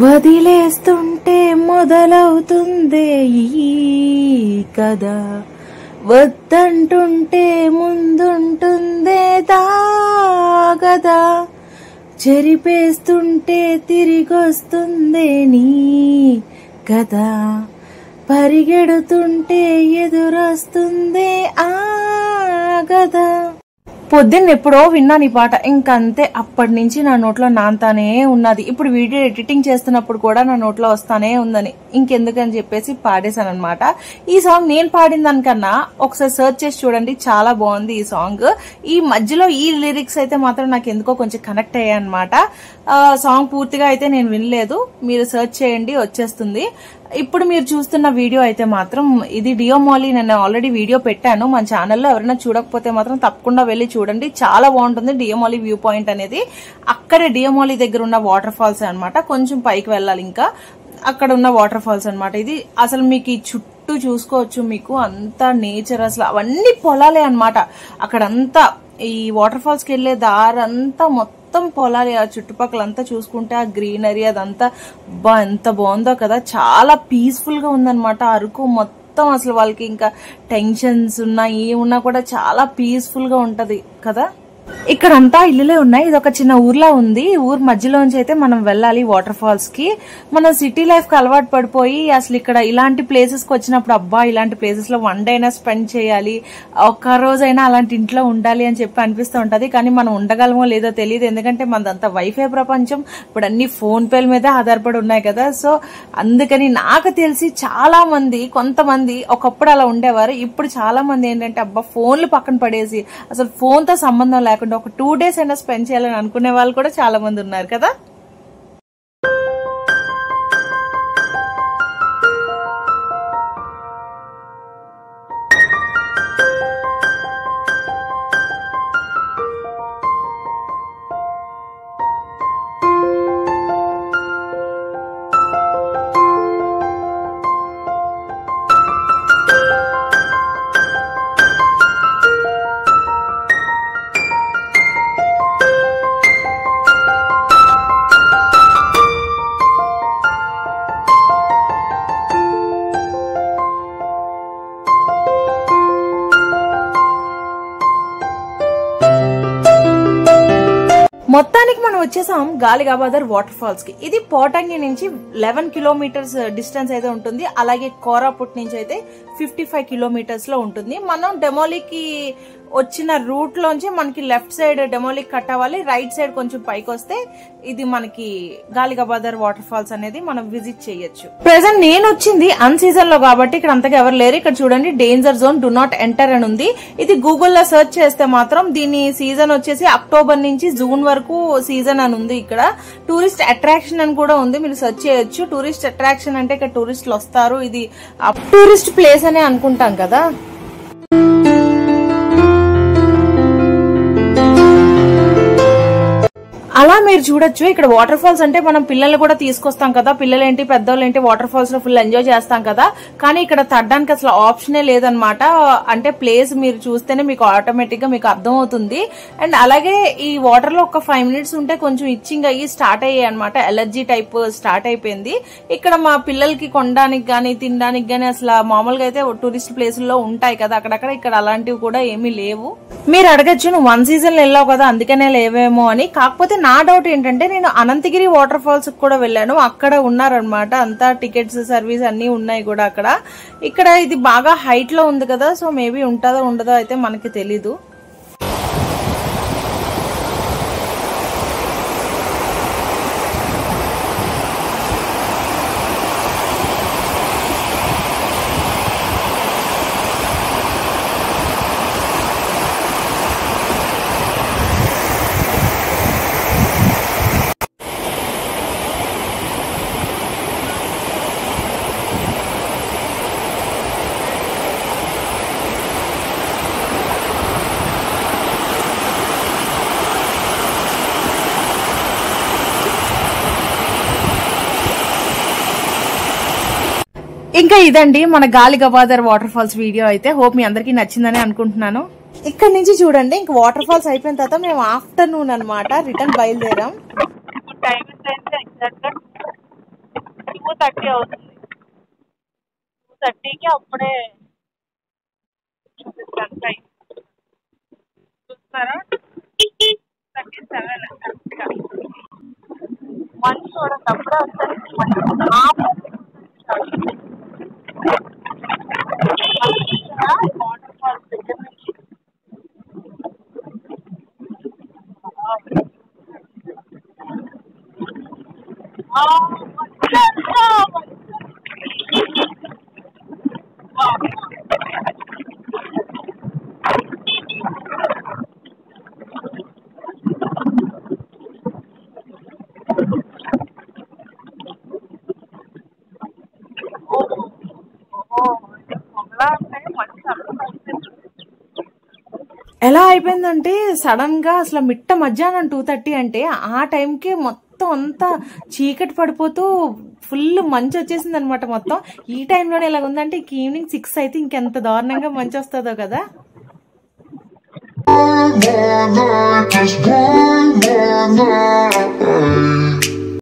వదిలేస్తుంటే మొదలవుతుందే ఈ కథ, వద్దంటుంటే ముందుంటుందే దాగదా, చెరిపేస్తుంటే తిరిగొస్తుందే నీ కథ, పరిగెడుతుంటే ఎదురొస్తుందే ఆగదా. పొద్దున్న ఎప్పుడో విన్నాను ఈ పాట, ఇంకంతే అప్పటి నుంచి నా నోట్లో నాంతానే ఉన్నది. ఇప్పుడు వీడియో ఎడిటింగ్ చేస్తున్నప్పుడు కూడా నా నోట్లో వస్తానే ఉందని ఇంకెందుకని చెప్పేసి పాడేశాను అనమాట. ఈ సాంగ్ నేను పాడిన దానికన్నా ఒకసారి సర్చ్ చేసి చూడండి, చాలా బాగుంది ఈ సాంగ్. ఈ మధ్యలో ఈ లిరిక్స్ అయితే మాత్రం నాకు ఎందుకో కొంచెం కనెక్ట్ అయ్యాయి అనమాట. సాంగ్ పూర్తిగా అయితే నేను వినలేదు, మీరు సర్చ్ చేయండి వచ్చేస్తుంది. ఇప్పుడు మీరు చూస్తున్న వీడియో అయితే మాత్రం ఇది డియోమాలి, నేను ఆల్రెడీ వీడియో పెట్టాను మన ఛానల్లో. ఎవరైనా చూడకపోతే మాత్రం తప్పకుండా వెళ్ళి చూడండి, చాలా బాగుంటుంది డియోమాలి వ్యూ పాయింట్ అనేది. అక్కడే డియోమాలి దగ్గర ఉన్న వాటర్ ఫాల్స్ అనమాట, కొంచెం పైకి వెళ్ళాలి ఇంకా, అక్కడ ఉన్న వాటర్ ఫాల్స్ అనమాట. ఇది అసలు మీకు ఈ చుట్టూ చూసుకోవచ్చు, మీకు అంతా నేచర్, అసలు అవన్నీ పొలాలే అనమాట. అక్కడంతా ఈ వాటర్ ఫాల్స్ కి వెళ్లే దారంతా మొత్తం పొలాలి. ఆ చుట్టుపక్కలంతా చూసుకుంటే ఆ గ్రీనరీ అదంతా ఎంత బాగుందో కదా, చాలా పీస్ఫుల్ గా ఉందన్నమాట. అరకు మొత్తం అసలు వాళ్ళకి ఇంకా టెన్షన్స్ ఉన్నా ఏమున్నా కూడా చాలా పీస్ఫుల్ గా ఉంటది కదా. ఇక్కడంతా ఇల్లులే ఉన్నాయి, ఇది ఒక చిన్న ఊర్లా ఉంది. ఊరు మధ్యలోంచి అయితే మనం వెళ్ళాలి వాటర్ ఫాల్స్ కి. మన సిటీ లైఫ్ కి అలవాటు పడిపోయి అసలు ఇక్కడ ఇలాంటి ప్లేసెస్ కి వచ్చినప్పుడు అబ్బా ఇలాంటి ప్లేసెస్ లో వన్ డే అయినా స్పెండ్ చేయాలి, ఒక్క రోజైనా అలాంటి ఇంట్లో ఉండాలి అని చెప్పి అనిపిస్తూ ఉంటది. కానీ మనం ఉండగలమో లేదో తెలియదు, ఎందుకంటే మనదంతా వైఫై ప్రపంచం, ఇప్పుడు అన్ని ఫోన్ పేల మీద ఆధారపడి ఉన్నాయి కదా. సో అందుకని నాకు తెలిసి చాలా మంది, కొంతమంది ఒకప్పుడు అలా ఉండేవారు, ఇప్పుడు చాలా మంది ఏంటంటే అబ్బా ఫోన్లు పక్కన పడేసి అసలు ఫోన్ తో సంబంధం లేకుండా ఒక 2 days అయినా స్పెండ్ చేయాలని అనుకునే వాళ్ళు కూడా చాలా మంది ఉన్నారు కదా. మొత్తానికి మనం వచ్చేసాం గాలిగబాదర్ వాటర్ ఫాల్స్ కి. ఇది పోటంగి నుంచి 11 kilometers డిస్టెన్స్ అయితే ఉంటుంది, అలాగే కోరాపుట్ నుంచి అయితే 55 kilometers లో ఉంటుంది. మనం డెమోలీకి వచ్చిన రూట్ లోంచి మనకి లెఫ్ట్ సైడ్ డెమోలీకి కట్ అవ్వాలి, రైట్ సైడ్ కొంచెం పైకి వస్తే ఇది మనకి గాలిగబాదర్ వాటర్ ఫాల్స్ అనేది మనం విజిట్ చేయొచ్చు. ప్రెసెంట్ నేను వచ్చింది అన్ సీజన్ లో కాబట్టి ఇక్కడ అంతగా ఎవరు లేరు. ఇక్కడ చూడండి danger zone, do not enter అని ఉంది. ఇది గూగుల్లో సెర్చ్ చేస్తే మాత్రం దీని సీజన్ వచ్చేసి అక్టోబర్ నుంచి జూన్ వరకు సీజన్ అని ఉంది. ఇక్కడ టూరిస్ట్ అట్రాక్షన్ అని కూడా ఉంది, మీరు సెర్చ్ చేయొచ్చు. టూరిస్ట్ అట్రాక్షన్ అంటే ఇక్కడ టూరిస్టులు వస్తారు, ఇది టూరిస్ట్ ప్లేస్ అనే అనుకుంటాం కదా. అలా మీరు చూడొచ్చు. ఇక్కడ వాటర్ ఫాల్స్ అంటే మనం పిల్లల్ని కూడా తీసుకొస్తాం కదా, పిల్లలేంటి పెద్దోళ్ళు ఏంటి వాటర్ ఫాల్స్ లో ఫుల్ ఎంజాయ్ చేస్తాం కదా. కానీ ఇక్కడ తడ్డానికి అసలు ఆప్షనే లేదనమాట. అంటే ప్లేస్ మీరు చూస్తేనే మీకు ఆటోమేటిక్ గా మీకు అర్థం అవుతుంది. అండ్ అలాగే ఈ వాటర్ లో ఒక 5 minutes ఉంటే కొంచెం ఇచ్చింగ్ అయ్యి స్టార్ట్ అయ్యాయి అనమాట, ఎలర్జీ టైప్ స్టార్ట్ అయిపోయింది. ఇక్కడ మా పిల్లలకి కొనడానికి గానీ తినడానికి గానీ అసలు మామూలుగా అయితే టూరిస్ట్ ప్లేసుల్లో ఉంటాయి కదా అక్కడక్కడ, ఇక్కడ అలాంటివి కూడా ఏమీ లేవు. మీరు అడగచ్చు నువ్వు 1 season వెళ్ళావు కదా అందుకనే లేవేమో అని. కాకపోతే నా డౌట్ ఏంటంటే నేను అనంతగిరి వాటర్ ఫాల్స్ కూడా వెళ్ళాను, అక్కడ ఉన్నారనమాట, అంతా టికెట్స్ సర్వీస్ అన్ని ఉన్నాయి కూడా అక్కడ. ఇక్కడ ఇది బాగా హైట్ లో ఉంది కదా, సో మేబీ ఉంటుందో ఉండదో అయితే మనకి తెలీదు. ఇంకా ఇదండి మన గాలిగబాదర్ వాటర్ ఫాల్స్ వీడియో అయితే. హోప్ మీ అందరికీ నచ్చిందని అనుకుంటున్నాను. ఇక్కడ నుంచి చూడండి ఇంక వాటర్ ఫాల్స్ అయిపోయిన తర్వాత మేము ఆఫ్టర్నూన్ అనమాట రిటర్న్ బయలుదేరాం. 2:30 అవుతుంది. 2:30కి అప్పుడే చూపిస్తాను టైం. చూస్తారా? 37 కరెక్ట్గా. మంచి చూడండి అప్పుడే వస్తారు. వాటర్ ఫాల్స్ దగ్గర నుంచి ఎలా అయిపోయిందంటే సడన్ గా అసలు మిట్ట మధ్యాహ్నం 2:30 అంటే ఆ టైంకి మొత్తం అంతా చీకటి పడిపోతూ ఫుల్ మంచు వచ్చేసింది అనమాట. మొత్తం ఈ టైంలోనే ఎలా ఉందంటే ఈవినింగ్ 6 అయితే ఇంకెంత దారుణంగా మంచు వస్తుందో కదా.